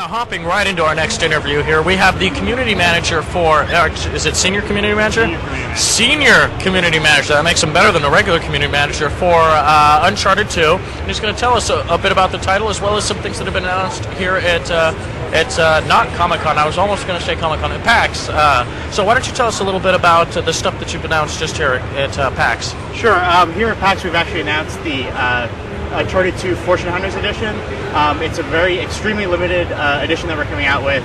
Now, hopping right into our next interview here, we have the community manager for, is it senior community manager? Senior community manager. That makes him better than a regular community manager for Uncharted 2. And he's going to tell us a bit about the title as well as some things that have been announced here at not Comic-Con. I was almost going to say Comic-Con, at PAX. So why don't you tell us a little bit about the stuff that you've announced just here at PAX? Sure. Here at PAX, we've actually announced the Uncharted 2 Fortune Hunters edition. It's a very extremely limited edition that we're coming out with,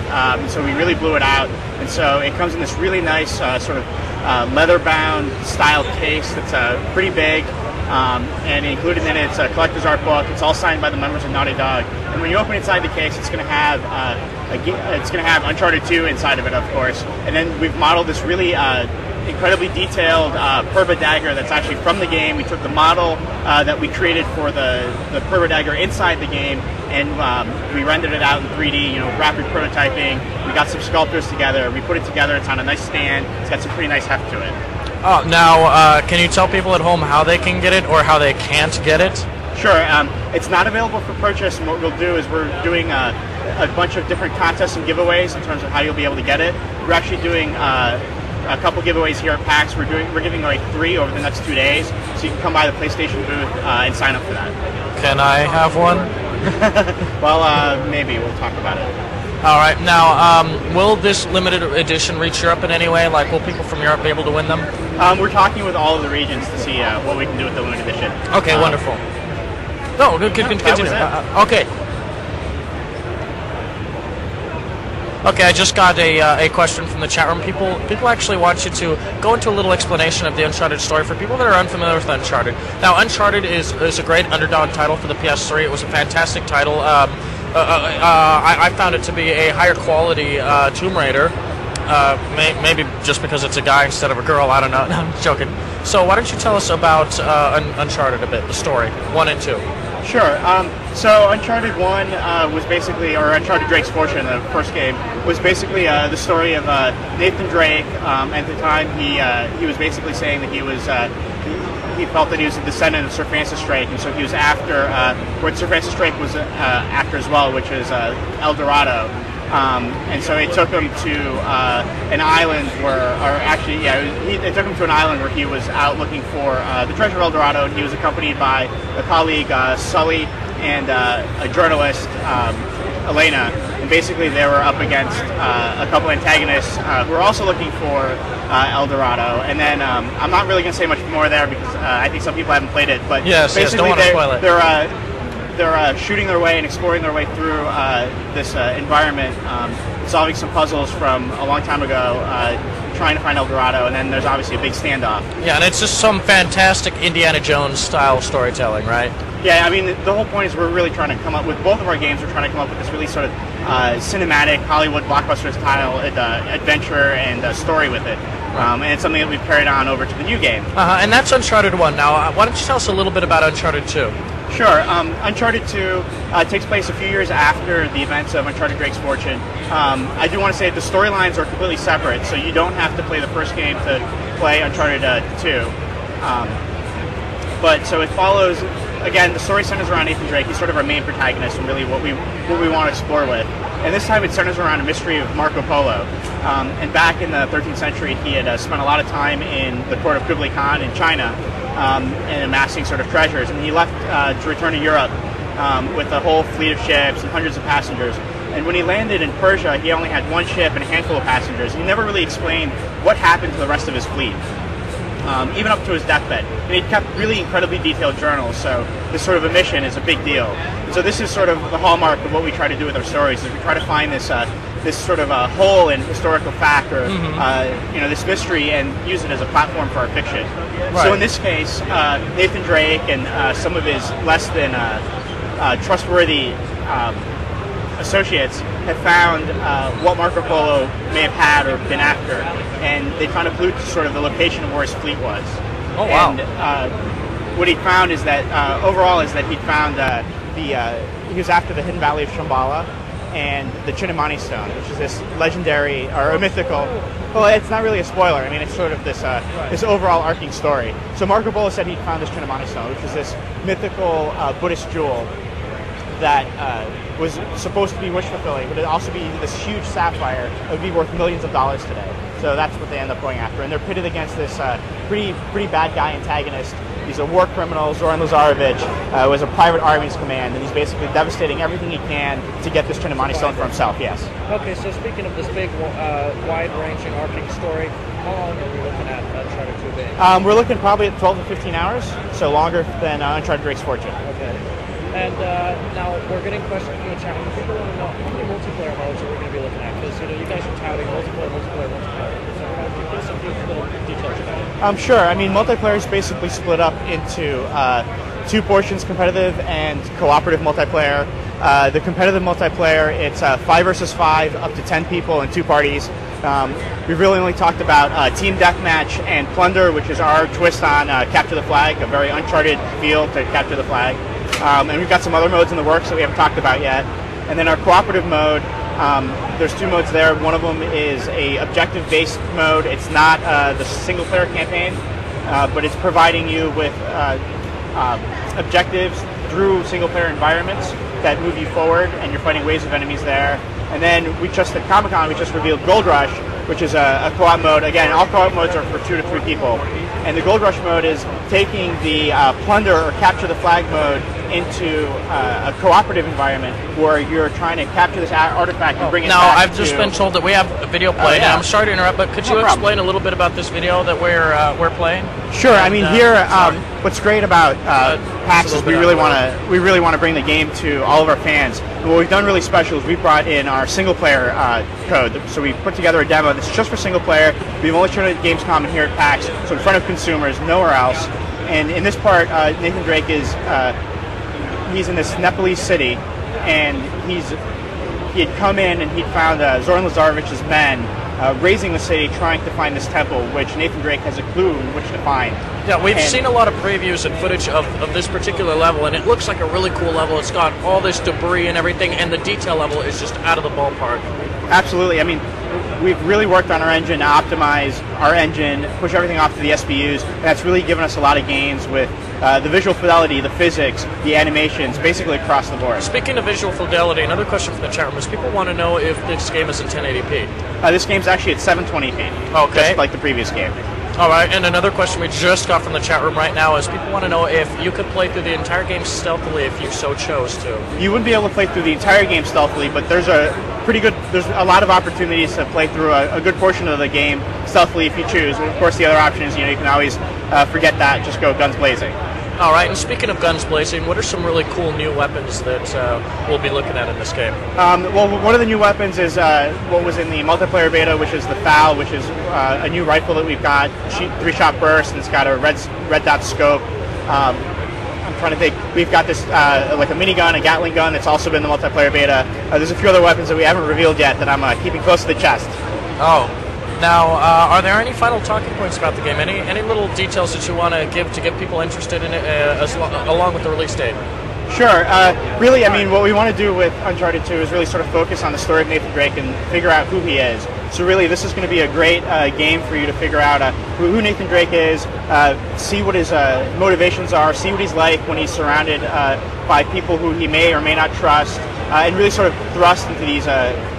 so we really blew it out. And so it comes in this really nice sort of leather-bound style case that's pretty big, and included in it, it's a collector's art book. It's all signed by the members of Naughty Dog. And when you open inside the case, it's going to have Uncharted 2 inside of it, of course. And then we've modeled this really incredibly detailed Purva dagger that's actually from the game. We took the model that we created for the Purva dagger inside the game, and we rendered it out in 3D, rapid prototyping. We got some sculptors together. We put it together. It's on a nice stand. It's got some pretty nice heft to it. Oh, now, can you tell people at home how they can get it or how they can't get it? Sure. It's not available for purchase, and what we'll do is we're doing a bunch of different contests and giveaways in terms of how you'll be able to get it. We're actually doing a couple giveaways here at PAX. We're giving away 3 over the next 2 days, so you can come by the PlayStation booth and sign up for that. Can I have one? Well, maybe we'll talk about it. All right. Now, will this limited edition reach Europe in any way? Like, will people from Europe be able to win them? We're talking with all of the regions to see what we can do with the limited edition. Okay, wonderful. No, continue. Okay. Okay, I just got a question from the chat room. People actually want you to go into a little explanation of the Uncharted story for people that are unfamiliar with Uncharted. Now, Uncharted is a great underdog title for the PS3. It was a fantastic title. I found it to be a higher quality Tomb Raider. Maybe just because it's a guy instead of a girl. I don't know. No, I'm joking. So why don't you tell us about Uncharted a bit, the story, 1 and 2. Sure. So Uncharted 1 was basically, or Uncharted Drake's Fortune, the first game, was basically the story of Nathan Drake. At the time, he was basically saying that he felt that he was a descendant of Sir Francis Drake, and so he was after what Sir Francis Drake was after as well, which is El Dorado. And so it took him to an island it took him to an island where he was out looking for the treasure of El Dorado, and he was accompanied by a colleague, Sully, and a journalist, Elena. And basically they were up against a couple antagonists who were also looking for El Dorado. And then I'm not really going to say much more there because I think some people haven't played it, but basically don't want to spoil it. They're shooting their way and exploring their way through this environment, solving some puzzles from a long time ago, trying to find El Dorado, and then there's obviously a big standoff. Yeah, and it's just some fantastic Indiana Jones style storytelling, right? Yeah, I mean, the whole point is we're really trying to come up with, both of our games, we're trying to come up with this really sort of cinematic Hollywood blockbuster style adventure and story with it. And it's something that we've carried on over to the new game. And that's Uncharted 1. Now, why don't you tell us a little bit about Uncharted 2? Sure. Uncharted 2 takes place a few years after the events of Uncharted Drake's Fortune. I do want to say the storylines are completely separate, so you don't have to play the first game to play Uncharted 2. But so it follows, again, the story centers around Nathan Drake. He's sort of our main protagonist and really what we want to explore with. And this time it centers around a mystery of Marco Polo. And back in the 13th century, he had spent a lot of time in the court of Kublai Khan in China, and amassing sort of treasures. And he left to return to Europe with a whole fleet of ships and hundreds of passengers. And when he landed in Persia, he only had 1 ship and a handful of passengers. He never really explained what happened to the rest of his fleet, even up to his deathbed. And he kept really incredibly detailed journals, so this sort of a mission is a big deal. And so this is sort of the hallmark of what we try to do with our stories, is we try to find this this sort of a hole in historical fact, or this mystery, and use it as a platform for our fiction. Right. So in this case, Nathan Drake and some of his less than trustworthy associates have found what Marco Polo may have had or been after, and they found a clue to sort of the location of where his fleet was. Oh wow! And what he found is that overall is that he found he was after the hidden valley of Shambhala and the Chinnamani Stone, which is this legendary or a mythical. Well, it's not really a spoiler. I mean, it's sort of this this overall arcing story. So Marco Polo said he found this Chinnamani Stone, which is this mythical Buddhist jewel that was supposed to be wish fulfilling, but it'd also be this huge sapphire that would be worth millions of dollars today. So that's what they end up going after, and they're pitted against this pretty bad guy antagonist. He's a war criminal, Zoran Lazarevic, who has a private army's command, and he's basically devastating everything he can to get this Trinamani stone for himself, yes. Okay, so speaking of this big, wide-ranging, arcing story, how long are we looking at Uncharted 2 being? We're looking probably at 12 to 15 hours, so longer than Uncharted Drake's Fortune. Okay. And now we're getting questions from the chat room. People want to know how many multiplayer modes are we going to be looking at? Because you guys are touting multiplayer. So give us some little details about it. Sure. I mean, multiplayer is basically split up into two portions: competitive and cooperative multiplayer. The competitive multiplayer, it's 5 versus 5, up to 10 people in 2 parties. We've really only talked about Team Deathmatch and Plunder, which is our twist on Capture the Flag, a very Uncharted feel to Capture the Flag. And we've got some other modes in the works that we haven't talked about yet. And then our cooperative mode, there's 2 modes there. One of them is a objective-based mode. It's not the single-player campaign, but it's providing you with objectives through single-player environments that move you forward, and you're fighting waves of enemies there. And then at Comic-Con, we just revealed Gold Rush, which is a co-op mode. Again, all co-op modes are for 2 to 3 people. And the Gold Rush mode is taking the Plunder or Capture the Flag mode into a cooperative environment where you're trying to capture this artifact and bring it back. Now, I've just been told that we have a video playing. Yeah. I'm sorry to interrupt, but could you explain a little bit about this video that we're playing? Sure. I mean, here, what's great about PAX is we really want to bring the game to all of our fans. And what we've done really special is we brought in our single player code. So we put together a demo that's just for single player. We've only shown it at Gamescom and here at PAX, so in front of consumers, nowhere else. And in this part, Nathan Drake is he's in this Nepalese city, and he had come in and he'd found Zoran Lazarevic's men raising the city, trying to find this temple, which Nathan Drake has a clue in which to find. Yeah, we've seen a lot of previews and footage of this particular level, and it looks like a really cool level. It's got all this debris and everything, and the detail level is just out of the ballpark. Absolutely. I mean, we've really worked on our engine to optimize our engine, push everything off to the SPUs, and that's really given us a lot of gains with the visual fidelity, the physics, the animations, basically across the board. Speaking of visual fidelity, another question from the chat room is people want to know if this game is in 1080p. This game's actually at 720p, okay, just like the previous game. All right, and another question we just got from the chat room right now is people want to know if you could play through the entire game stealthily if you so chose to. You wouldn't be able to play through the entire game stealthily, but there's a lot of opportunities to play through a good portion of the game stealthily if you choose. And of course, the other option is, you can always forget that, just go guns blazing. All right, and speaking of guns blazing, what are some really cool new weapons that we'll be looking at in this game? Well, one of the new weapons is what was in the multiplayer beta, which is the FAL, which is a new rifle that we've got, 3-shot burst, and it's got a red dot scope. I'm trying to think. We've got this like a minigun, a Gatling gun that's also been in the multiplayer beta. There's a few other weapons that we haven't revealed yet that I'm keeping close to the chest. Oh. Now, are there any final talking points about the game? Any little details that you want to get people interested in it along with the release date? Sure. Really, I mean, what we want to do with Uncharted 2 is really sort of focus on the story of Nathan Drake and figure out who he is. So really, this is going to be a great game for you to figure out who Nathan Drake is, see what his motivations are, see what he's like when he's surrounded by people who he may or may not trust, and really sort of thrust into these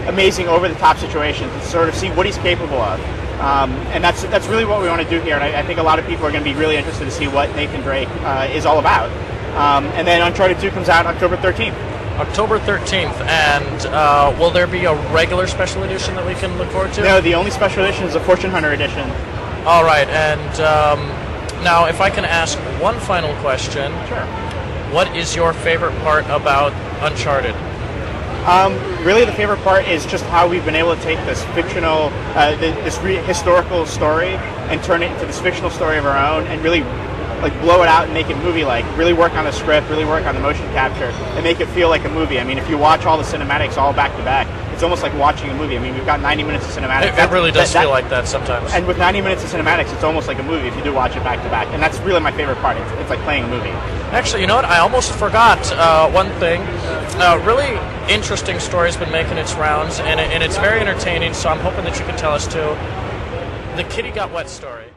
amazing over-the-top situations and sort of see what he's capable of. And that's really what we want to do here, and I think a lot of people are going to be really interested to see what Nathan Drake is all about. And then Uncharted 2 comes out October 13th. October 13th, and will there be a regular special edition that we can look forward to? No, the only special edition is the Fortune Hunter edition. All right, and now if I can ask one final question. Sure. What is your favorite part about Uncharted? Really, the favorite part is just how we've been able to take this fictional, historical story and turn it into this fictional story of our own, and really blow it out and make it movie-like. Really work on the script, really work on the motion capture, and make it feel like a movie. I mean, if you watch all the cinematics all back to back, it's almost like watching a movie. I mean, we've got 90 minutes of cinematics. It really does feel like that sometimes. And with 90 minutes of cinematics, it's almost like a movie if you do watch it back to back. And that's really my favorite part. It's like playing a movie. Actually, you know what? I almost forgot one thing. Really interesting story has been making its rounds, and it's very entertaining, so I'm hoping that you can tell us too. The Kitty Got Wet story.